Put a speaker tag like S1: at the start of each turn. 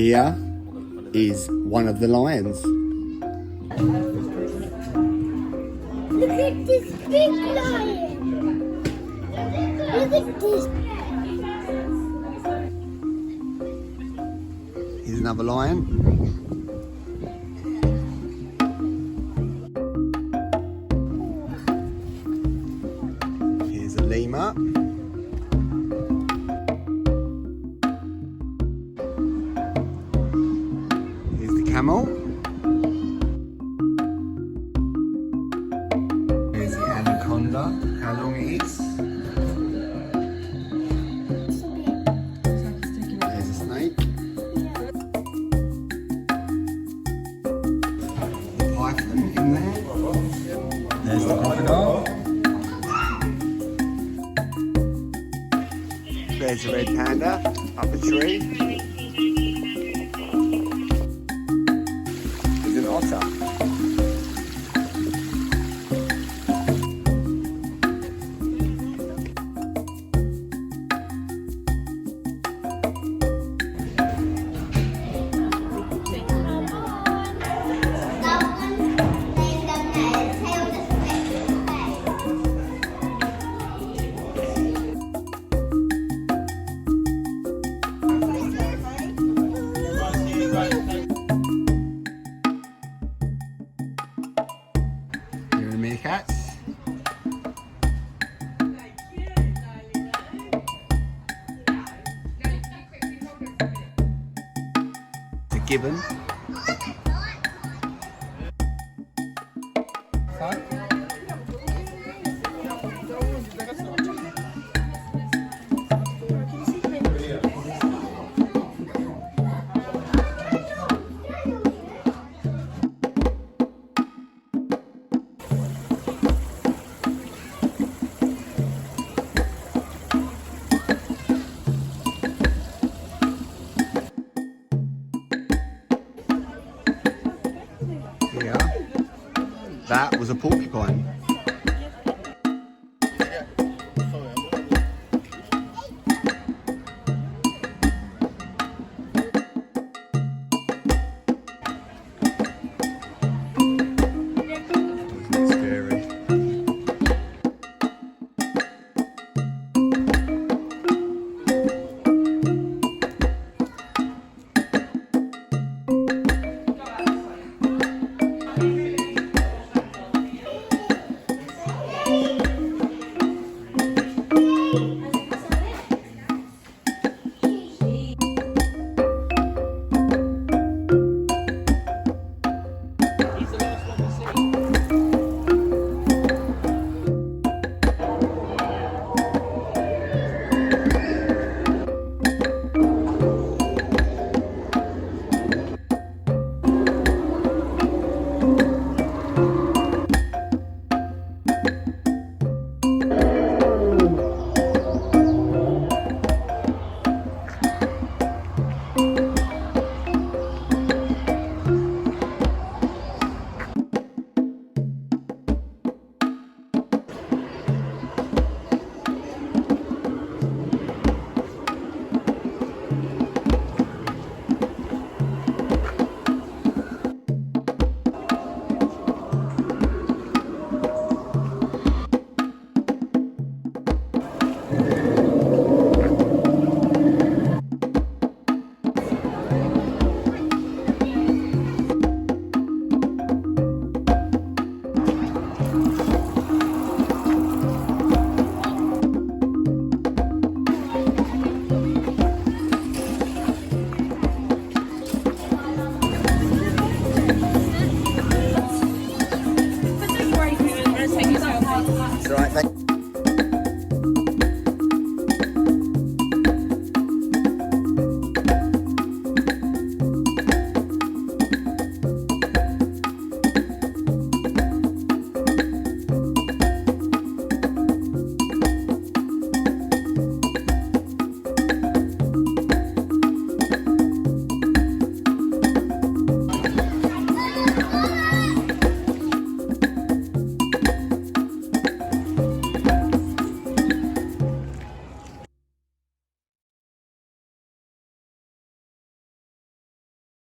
S1: Here is one of the lions.
S2: Look at this big lion. Look at this.
S1: Here's another lion. Here's a lemur. Here's the camel. Here's the anaconda. How long it is. There's a snake. The python in there. There's the crocodile. There's a red panda up a tree. There's an otter. Here are the meerkats. It's a gibbon. Here. That was a porcupine.